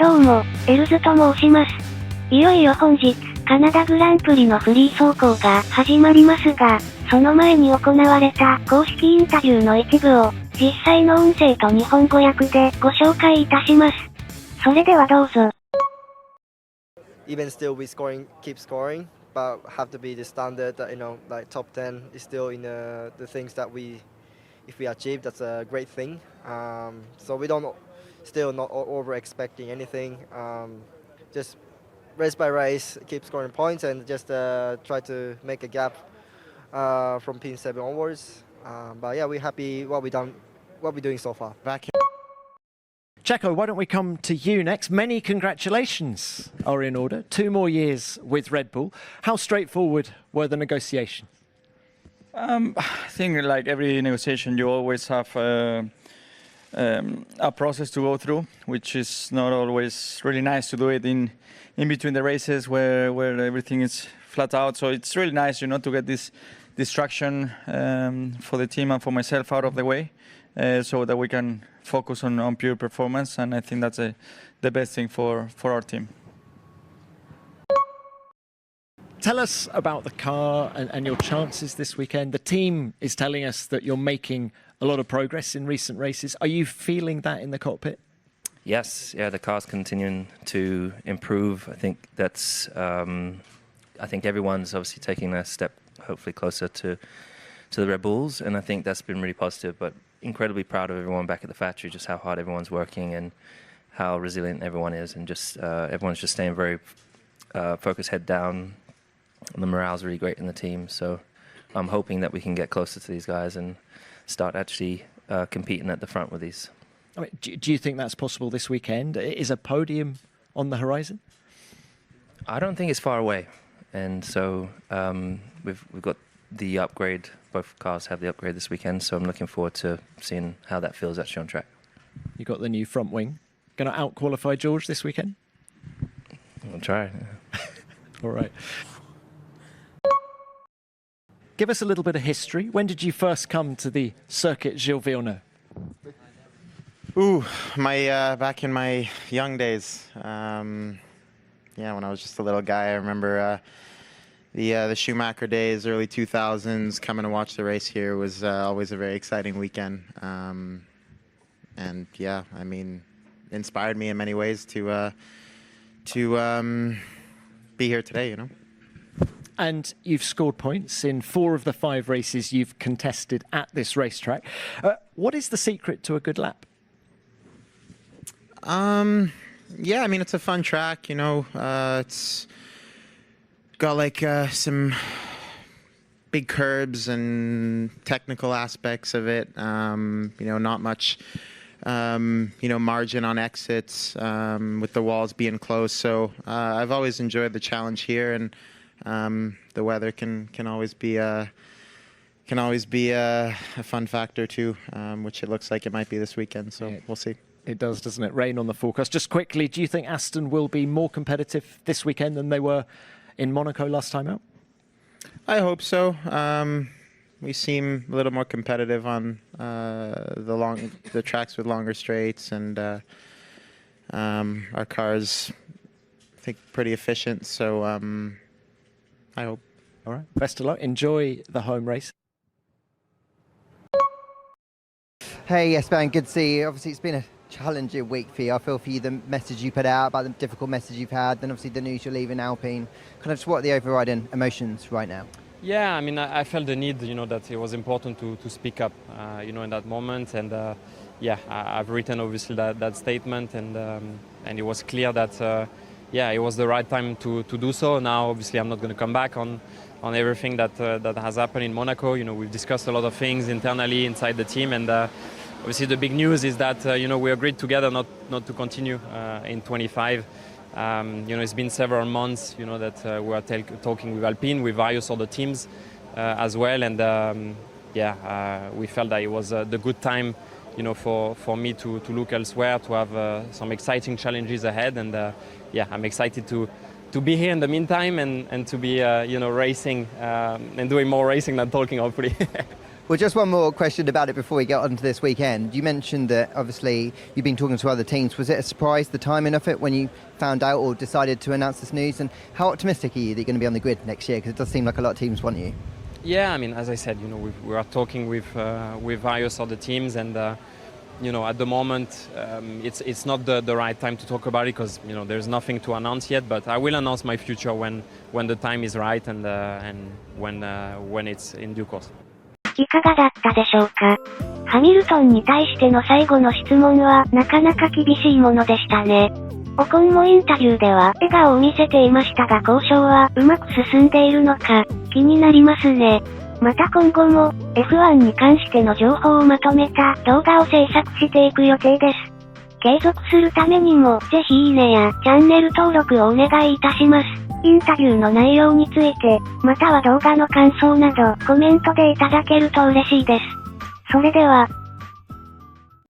どうも、エルズと申します。いよいよ本日、カナダグランプリのフリー走行が始まりますが、その前に行われた公式インタビューの一部を、実際の音声と日本語訳でご紹介いたします。それではどうぞ。Even still, we keep scoring, but have to be the standard that like top 10 is still in the things that if we achieve, that's a great thing. So we don't still not over expecting anything. Just race by race, keep scoring points, and just try to make a gap from P7 onwards. But yeah, we're happy what we're doing so far. Checo, why don't we come to you next? Many congratulations are in order. 2 more years with Red Bull. How straightforward were the negotiations? I think like every negotiation, you always have a process to go through, which is not always really nice to do it in between the races where everything is flat out. So it's really nice, to get this distraction for the team and for myself out of the way, so that we can focus on pure performance. And I think that's the best thing for our team. Tell us about the car and your chances this weekend. The team is telling us that you're making a lot of progress in recent races. Are you feeling that in the cockpit? Yes, yeah, the car's continuing to improve. I think that's. I think everyone's obviously taking a step, hopefully closer to the Red Bulls, and I think that's been really positive. But incredibly proud of everyone back at the factory, just how hard everyone's working and how resilient everyone is, and just everyone's just staying very focused, head down. And the morale's really great in the team, so I'm hoping that we can get closer to these guys and start actually competing at the front with these. I mean, do you think that's possible this weekend? Is a podium on the horizon? I don't think it's far away, and so we've got the upgrade. Both cars have the upgrade this weekend, so I'm looking forward to seeing how that feels actually on track. You got the new front wing. Going to out-qualify George this weekend? I'll try. All right. Give us a little bit of history. When did you first come to the circuit Gilles Villeneuve? Back in my young days. When I was just a little guy, I remember the Schumacher days, early 2000s. Coming to watch the race here was always a very exciting weekend. Inspired me in many ways to be here today. And you've scored points in 4 of the 5 races you've contested at this racetrack. What is the secret to a good lap? It's a fun track, it's got some big curbs and technical aspects of it. Not much, margin on exits, with the walls being close. So I've always enjoyed the challenge here, and the weather can always be a fun factor too, which it looks like it might be this weekend. So we'll see. It does, doesn't it? Rain on the forecast. Just quickly, do you think Aston will be more competitive this weekend than they were in Monaco last time out? I hope so. We seem a little more competitive on the tracks with longer straights, and our cars, I think, pretty efficient. So I hope. All right. Best of luck. Enjoy the home race. Hey, yes, Ben, good to see you. Obviously, it's been a challenging week for you. I feel for you, the message you put out about the difficult message you've had, then obviously the news you're leaving Alpine. Kind of just what are the overriding emotions right now? Yeah, I mean, I felt the need, that it was important to speak up, in that moment. And I've written obviously that statement, and it was clear that, it was the right time to do so. Now, obviously, I'm not going to come back on everything that has happened in Monaco. We've discussed a lot of things internally inside the team, and obviously the big news is that we agreed together not to continue in 25. It's been several months, that we are talking with Alpine, with various other teams as well, and we felt that it was the good time, for me to look elsewhere, to have some exciting challenges ahead, and I'm excited to be here in the meantime, and to be racing and doing more racing than talking, hopefully. Well, just one more question about it before we get on to this weekend. You mentioned that obviously you've been talking to other teams. Was it a surprise, the timing of it, when you found out or decided to announce this news? And how optimistic are you that you're going to be on the grid next year? Because it does seem like a lot of teams want you. Yeah, I mean, as I said, we are talking with various other teams, and at the moment it's not the right time to talk about it because there's nothing to announce yet. But I will announce my future when the time is right and when it's in due course. いかがだったでしょうか。ハミルトンに対しての最後の質問はなかなか厳しいものでしたね。オコンもインタビューでは笑顔を見せていましたが交渉はうまく進んでいるのか気になりますね。また今後も F1 に関しての情報をまとめた動画を制作していく予定です。継続するためにもぜひいいねやチャンネル登録をお願いいたします。インタビューの内容について、または動画の感想などコメントでいただけると嬉しいです。それでは。